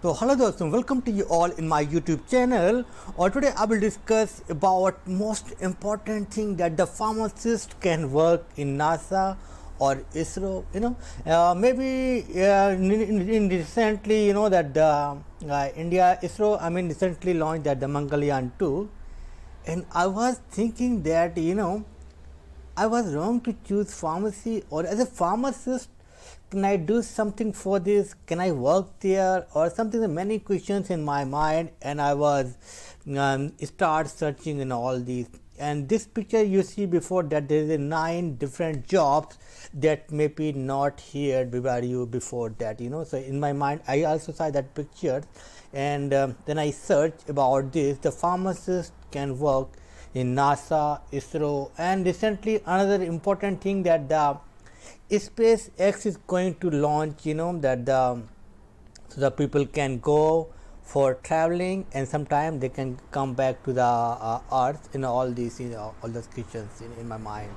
So hello दोस्तों, welcome to you all in my YouTube channel. और today I will discuss about most important thing that the pharmacist can work in NASA or ISRO. In recently that the India ISRO recently launched that the Mangalyaan 2, and I was thinking that I was wrong to choose pharmacy, or as a pharmacist can I do something for this, can I work there or something. Many questions in my mind, and I was start searching in all these. And this picture you see before that, there is 9 different jobs that may be not here by you before that, so in my mind I also saw that picture, and then I searched about this. The pharmacist can work in NASA, ISRO, and recently another important thing that the SpaceX is going to launch, that so the people can go for traveling, and sometime they can come back to the earth. All these, all those questions in my mind.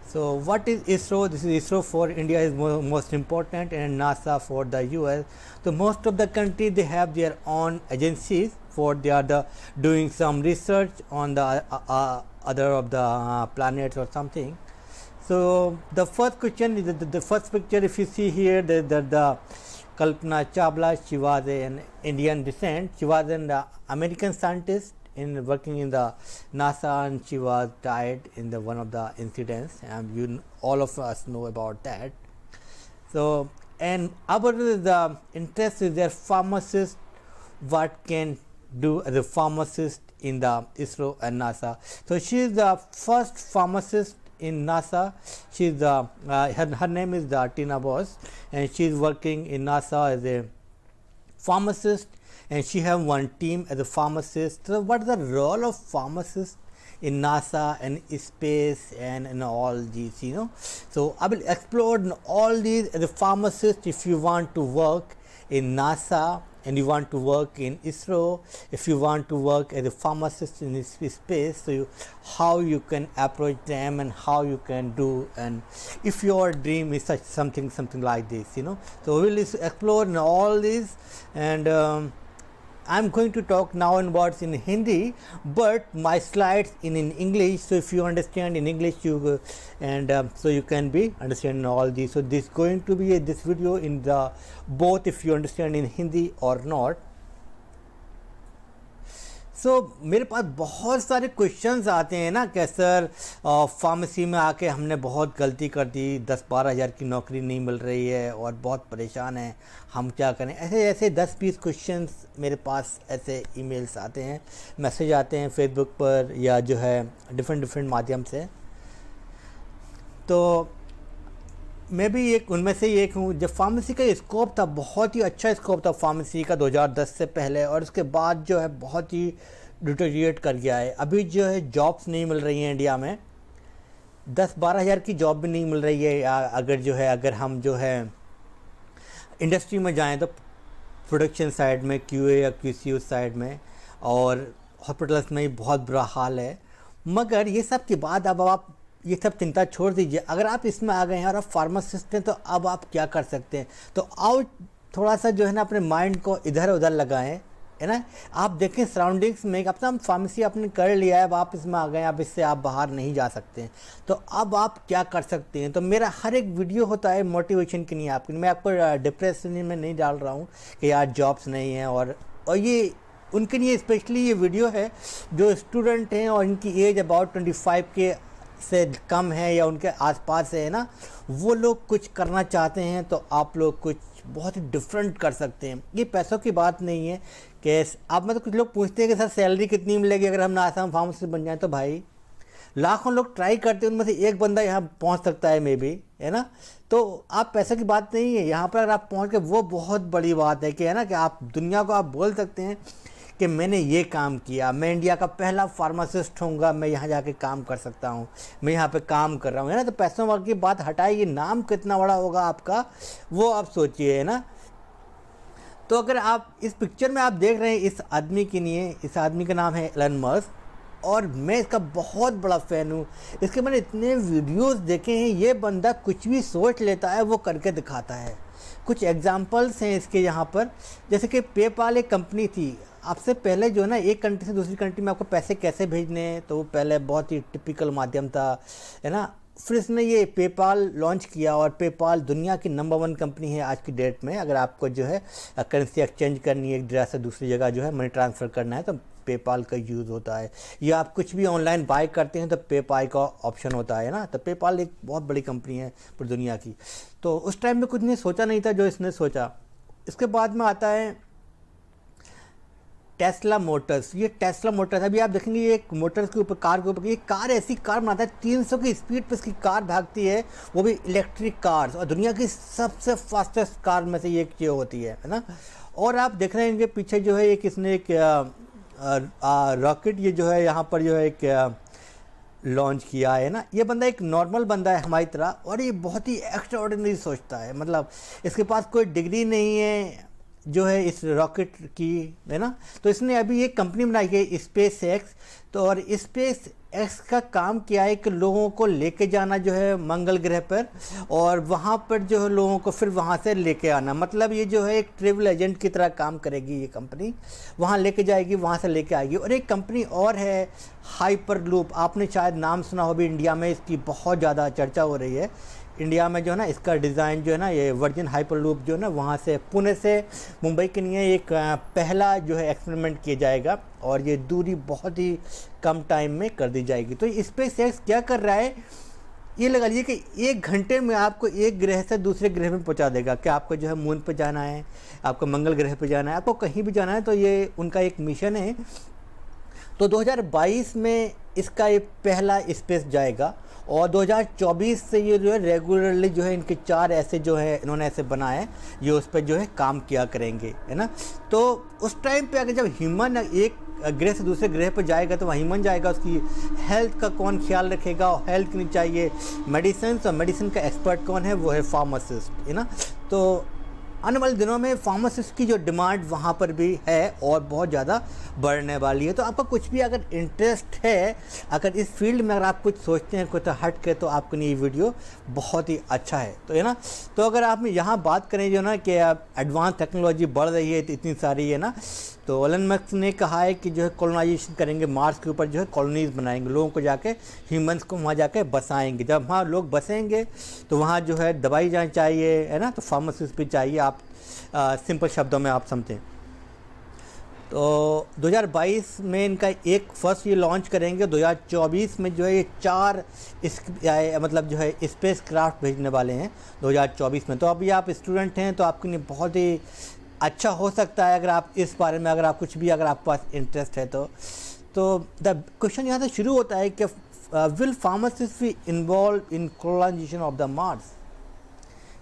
So what is ISRO? This is ISRO for India is most important, and NASA for the US. So most of the country, they have their own agencies for they are doing some research on the other of the planets or something. So the first question is the first picture. If you see here, the Kalpana Chawla, she was an Indian descent. She was an American scientist working in the NASA, and she was died in one of the incidents, and all of us know about that. So, and our the interest is their pharmacist, what can do as a pharmacist in the ISRO and NASA. So she is the first pharmacist in NASA. She's her name is Tina Bose, and she is working in NASA as a pharmacist, and she have one team as a pharmacist. So what is the role of pharmacist in NASA and space and in all these, So I will explore all these as a pharmacist. If you want to work in NASA and you want to work in ISRO, if you want to work as a pharmacist in space, so how you can approach them and how you can do, and if your dream is something like this, So we will explore in all these, and I'm going to talk now in words in Hindi, but my slides in English. So if you understand in English, so you can be understanding all these. So this going to be this video in the both if you understand in Hindi or not. मेरे पास बहुत सारे questions आते हैं ना कि sir pharmacy में आके हमने बहुत गलती कर दी, 10-12 हज़ार की नौकरी नहीं मिल रही है और बहुत परेशान हैं, हम क्या करें। ऐसे 10-20 क्वेश्चंस मेरे पास ऐसे ईमेल्स आते हैं, मैसेज आते हैं फेसबुक पर या जो है डिफरेंट माध्यम से। तो मैं भी एक उनमें से एक हूँ। जब फार्मेसी का स्कोप था, बहुत ही अच्छा स्कोप था फार्मेसी का 2010 से पहले, और उसके बाद जो है बहुत ही डिटोरिएट कर गया है। अभी जो है जॉब्स नहीं मिल रही हैं इंडिया में, 10-12 हज़ार की जॉब भी नहीं मिल रही है। अगर हम जो है इंडस्ट्री में जाएं तो प्रोडक्शन साइड में, QA या QC उस साइड में, और हॉस्पिटल्स में बहुत बुरा हाल है। मगर ये सब के बाद अब आप ये सब चिंता छोड़ दीजिए। अगर आप इसमें आ गए हैं और आप फार्मासिस्ट हैं, तो अब आप क्या कर सकते हैं। तो आओ थोड़ा सा जो है ना अपने माइंड को इधर उधर लगाएं, है ना। आप देखें सराउंडिंग्स में, अपना फार्मेसी आपने कर लिया है, अब आप इसमें आ गए हैं, अब इससे आप बाहर नहीं जा सकते हैं। तो अब आप क्या कर सकते हैं। तो मेरा हर एक वीडियो होता है मोटिवेशन के लिए आपके। मैं आपको डिप्रेशन में नहीं डाल रहा हूँ कि यार जॉब्स नहीं हैं, और ये उनके लिए स्पेशली ये वीडियो है जो स्टूडेंट हैं और इनकी एज अबाउट 25 के से कम है या उनके आसपास है ना, वो लोग कुछ करना चाहते हैं। तो आप लोग कुछ बहुत ही डिफरेंट कर सकते हैं। ये पैसों की बात नहीं है कि आप मतलब कुछ लोग पूछते हैं कि सर सैलरी कितनी मिलेगी अगर हम NASA फार्मेसिस्ट बन जाएं। तो भाई लाखों लोग ट्राई करते हैं, उनमें से एक बंदा यहाँ पहुँच सकता है मे बी, है ना। तो आप पैसे की बात नहीं है यहाँ पर, अगर आप पहुँच के वो बहुत बड़ी बात है कि है ना, कि आप दुनिया को आप बोल सकते हैं कि मैंने ये काम किया, मैं इंडिया का पहला फार्मासिस्ट होऊंगा, मैं यहाँ जाके काम कर सकता हूँ, मैं यहाँ पे काम कर रहा हूँ, है ना। तो पैसों की बात हटाइए, नाम कितना बड़ा होगा आपका वो आप सोचिए, है ना। तो अगर आप इस पिक्चर में आप देख रहे हैं इस आदमी के लिए, इस आदमी का नाम है एलन मस्क, और मैं इसका बहुत बड़ा फ़ैन हूँ। इसके मैंने इतने वीडियोस देखे हैं। ये बंदा कुछ भी सोच लेता है वो करके दिखाता है। कुछ एग्जांपल्स हैं इसके यहाँ पर, जैसे कि पेपाल एक कंपनी थी। आपसे पहले जो है ना एक कंट्री से दूसरी कंट्री में आपको पैसे कैसे भेजने हैं, तो वो पहले बहुत ही टिपिकल माध्यम था, है ना। फिर इसने ये पेपाल लॉन्च किया और पेपाल दुनिया की नंबर 1 कंपनी है आज की डेट में। अगर आपको जो है करेंसी एक्सचेंज करनी है एक जगह से दूसरी जगह जो है मनी ट्रांसफ़र करना है तो पेपाल का यूज़ होता है, या आप कुछ भी ऑनलाइन बाय करते हैं तो पेपाल का ऑप्शन होता है ना। तो पेपाल एक बहुत बड़ी कंपनी है पूरी दुनिया की। तो उस टाइम में कुछ ने सोचा नहीं था जो इसने सोचा। इसके बाद में आता है टेस्ला मोटर्स। ये टेस्ला मोटर्स, अभी आप देखेंगे ये एक मोटर्स के ऊपर, कार के ऊपर, ये कार ऐसी कार बनाता है 300 की स्पीड पर इसकी कार भागती है, वो भी इलेक्ट्रिक कार्स, और दुनिया की सबसे फास्टेस्ट कार में से ये एक होती है ना। और आप देख रहे हैं इनके पीछे जो है एक इसने एक रॉकेट ये जो है यहाँ पर जो है एक लॉन्च किया है ना। ये बंदा एक नॉर्मल बंदा है हमारी तरह, और ये बहुत ही एक्स्ट्राऑर्डिनरी सोचता है। मतलब इसके पास कोई डिग्री नहीं है जो है इस रॉकेट की, है ना। तो इसने अभी एक कंपनी बनाई है स्पेस एक्स। तो और स्पेस एक्स का काम किया है कि लोगों को लेके जाना जो है मंगल ग्रह पर, और वहाँ पर जो है लोगों को फिर वहाँ से लेके आना। मतलब ये जो है एक ट्रेवल एजेंट की तरह काम करेगी ये कंपनी, वहाँ लेके जाएगी, वहाँ से लेके आएगी। और एक कंपनी और है हाइपरलूप, आपने शायद नाम सुना हो भी, इंडिया में इसकी बहुत ज़्यादा चर्चा हो रही है। इंडिया में जो है ना इसका डिज़ाइन जो है ना ये वर्जिन हाइपरलूप जो है ना वहाँ से पुणे से मुंबई के लिए एक पहला जो है एक्सपेरिमेंट किया जाएगा, और ये दूरी बहुत ही कम टाइम में कर दी जाएगी। तो स्पेस एक्स क्या कर रहा है, ये लगा लीजिए कि 1 घंटे में आपको एक ग्रह से दूसरे ग्रह में पहुंचा देगा। कि आपको जो है मून पे जाना है, आपको मंगल ग्रह पे जाना है, आपको कहीं भी जाना है, तो ये उनका एक मिशन है। तो 2022 में इसका ये पहला स्पेस जाएगा, और 2024 से ये जो है रेगुलरली जो है इनके 4 ऐसे जो है इन्होंने ऐसे बनाए, ये उस पर जो है काम किया करेंगे, है ना। तो उस टाइम पे अगर जब ह्यूमन एक ग्रह से दूसरे ग्रह पर जाएगा तो वहाँ ह्यूमन जाएगा, उसकी हेल्थ का कौन ख्याल रखेगा, और हेल्थ के लिए चाहिए मेडिसिन, और मेडिसिन का एक्सपर्ट कौन है, वो है फार्मासिस्ट, है ना। तो आने वाले दिनों में फार्मासिस्ट की जो डिमांड वहाँ पर भी है और बहुत ज़्यादा बढ़ने वाली है। तो आपका कुछ भी अगर इंटरेस्ट है, अगर इस फील्ड में अगर आप कुछ सोचते हैं कुछ हट के, तो आपके लिए ये वीडियो बहुत ही अच्छा है, तो है ना। तो अगर आप यहाँ बात करें जो ना कि एडवांस टेक्नोलॉजी बढ़ रही है तो इतनी सारी है ना, तो एलन मस्क ने कहा है कि जो है कॉलोनाइजेशन करेंगे, मार्स के ऊपर जो है कॉलोनीज बनाएंगे, लोगों को जाके ह्यूमंस को वहाँ जाके बसाएंगे। जब वहाँ लोग बसेंगे तो वहाँ जो है दवाई जाना चाहिए, है ना, तो फार्मासिस्ट भी चाहिए। आप सिंपल शब्दों में आप समझें तो 2022 में इनका एक फर्स्ट ये लॉन्च करेंगे। 2024 में जो है ये 4 मतलब जो है स्पेस क्राफ्ट भेजने वाले हैं 2024 में। तो अभी आप स्टूडेंट हैं तो आपके लिए बहुत ही अच्छा हो सकता है अगर आप इस बारे में अगर आप कुछ भी अगर आपके पास इंटरेस्ट है तो द क्वेश्चन यहाँ से शुरू होता है कि will pharmacist be involved in colonisation of the Mars.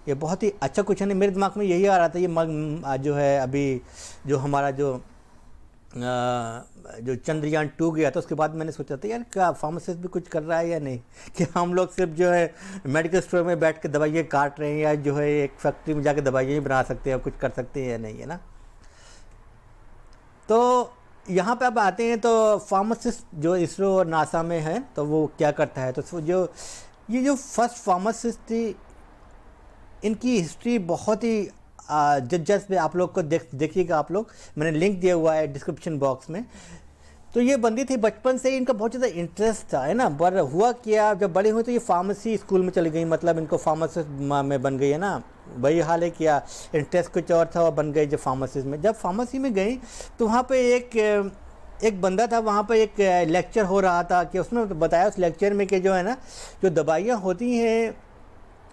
ये बहुत ही अच्छा क्वेश्चन है, मेरे दिमाग में यही आ रहा था। ये जो है अभी जो हमारा जो चंद्रयान 2 गया था उसके बाद मैंने सोचा था यार क्या फार्मासिस्ट भी कुछ कर रहा है या नहीं, कि हम लोग सिर्फ जो है मेडिकल स्टोर में बैठ के दवाइयाँ काट रहे हैं, या जो है एक फैक्ट्री में जाके दवाइयाँ ही बना सकते हैं, कुछ कर सकते हैं या नहीं, है ना। तो यहाँ पे अब आते हैं तो फार्मासिस्ट जो इसरो और नासा में है तो वो क्या करता है। तो ये जो फर्स्ट फार्मासिस्ट थी, इनकी हिस्ट्री बहुत ही जस्ट आप लोग को देखिएगा, आप लोग, मैंने लिंक दिया हुआ है डिस्क्रिप्शन बॉक्स में। तो ये बंदी थी, बचपन से ही इनका बहुत ज़्यादा इंटरेस्ट था, है ना। पर हुआ क्या, जब बड़े हुए तो ये फार्मेसी स्कूल में चली गई, मतलब इनको फार्मासिस्ट में बन गई, है ना। वही हाल है, किया इंटरेस्ट कुछ और था और बन गई जब फार्मेसिस्ट में। जब फार्मेसी में गई तो वहाँ पे एक बंदा था, वहाँ पे एक लेक्चर हो रहा था कि उसने बताया उस लेक्चर में कि जो है ना जो दवाइयाँ होती हैं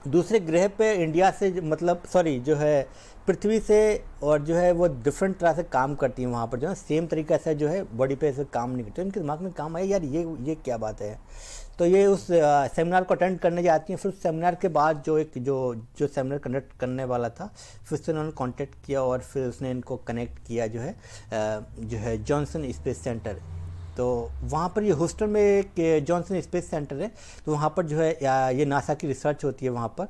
दूसरे ग्रह पे इंडिया से, मतलब सॉरी जो है पृथ्वी से, और जो है वो डिफरेंट तरह से काम करती हैं वहाँ पर, जो है सेम तरीके से जो है बॉडी पे ऐसे काम नहीं करती। उनके दिमाग में काम आया यार ये क्या बात है। तो ये उस सेमिनार को अटेंड करने जाती हैं। फिर सेमिनार के बाद जो सेमिनार कंडक्ट करने वाला था, फिर से उन्होंने कांटेक्ट किया और फिर उसने इनको कनेक्ट किया जो है जॉनसन स्पेस सेंटर। तो वहाँ पर ये हूस्टन में एक जॉनसन स्पेस सेंटर है, तो वहाँ पर जो है ये नासा की रिसर्च होती है वहाँ पर।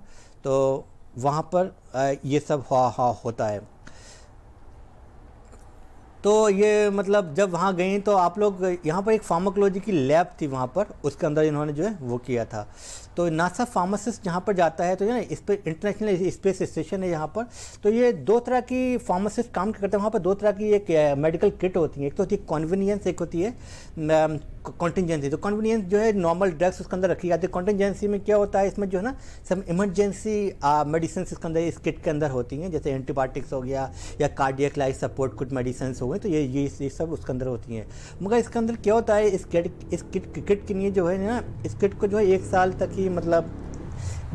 तो वहाँ पर ये सब होता है। तो ये मतलब जब वहाँ गए तो आप लोग, यहाँ पर एक फार्माकोलॉजी की लैब थी वहाँ पर, उसके अंदर इन्होंने जो है वो किया था। तो नासा फार्मासिस्ट जहाँ पर जाता है तो ये ना इस पर इंटरनेशनल स्पेस स्टेशन है यहाँ पर, तो ये दो तरह की फार्मासिस्ट काम करते हैं वहाँ पर। दो तरह की एक मेडिकल किट होती है, एक तो होती है कॉन्वीनियंस, एक होती है कॉन्टीजेंसी। तो कॉन्वीनियंस जो है नॉर्मल ड्रग्स उसके अंदर रखी जाती है। कॉन्टीजेंसी में क्या होता है, इसमें जो है ना सब इमरजेंसी मेडिसिन इसके अंदर, इस किट के अंदर होती हैं, जैसे एंटीबायोटिक्स हो गया या कार्डियक लाइफ सपोर्ट कुछ मेडिसिन हो गए, तो ये सब उसके अंदर होती हैं। मगर इसके अंदर क्या होता है, इस किट के लिए जो है ना, इस किट को जो है 1 साल तक ही, मतलब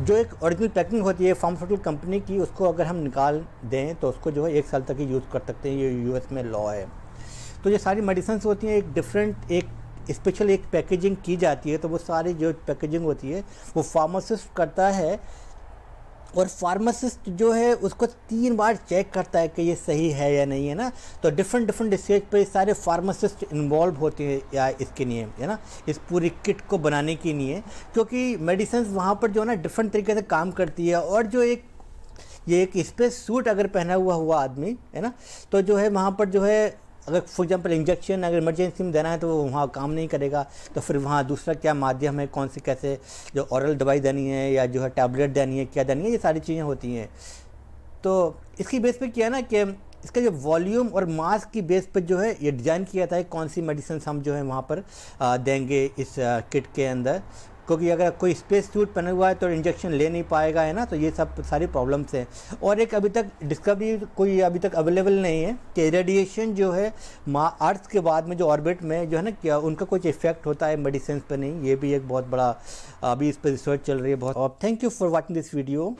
जो एक ओरिजिनल पैकिंग होती है फार्मास्यूटिकल कंपनी की, उसको अगर हम निकाल दें तो उसको जो है 1 साल तक ही यूज़ कर सकते हैं, ये यूएस में लॉ है। तो ये सारी मेडिसिन होती हैं, एक डिफरेंट एक स्पेशल एक पैकेजिंग की जाती है। तो वो सारी जो पैकेजिंग होती है वो फार्मासिस्ट करता है, और फार्मासिस्ट जो है उसको 3 बार चेक करता है कि ये सही है या नहीं है ना। तो डिफरेंट स्टेज पे सारे फार्मासिस्ट इन्वॉल्व होते हैं या इसके लिए, है ना, इस पूरी किट को बनाने के लिए, क्योंकि मेडिसिन वहाँ पर जो है ना डिफरेंट तरीके से काम करती है। और जो ये एक स्पेस सूट अगर पहना हुआ आदमी है ना, तो जो है वहाँ पर जो है अगर फॉर एग्जांपल इंजेक्शन अगर इमरजेंसी में देना है तो वो वहाँ काम नहीं करेगा, तो फिर वहाँ दूसरा क्या माध्यम है, कौन सी कैसे जो ऑरल दवाई देनी है या जो है टैबलेट देनी है, क्या देनी है, ये सारी चीज़ें होती हैं। तो इसकी बेस पे क्या है ना कि इसका जो वॉल्यूम और मास की बेस पर जो है ये डिज़ाइन किया था कौन सी मेडिसिन हम जो है वहाँ पर देंगे इस किट के अंदर, क्योंकि अगर कोई स्पेस सूट पहना हुआ है तो इंजेक्शन ले नहीं पाएगा, है ना। तो ये सब सारी प्रॉब्लम्स हैं। और एक अभी तक डिस्कवरी कोई अभी तक अवेलेबल नहीं है कि रेडिएशन जो है अर्थ के बाद में जो ऑर्बिट में जो है ना, क्या उनका कुछ इफेक्ट होता है मेडिसिन पर नहीं। ये भी एक बहुत बड़ा अभी इस पर रिसर्च चल रही है बहुत। और thank you for watching this video.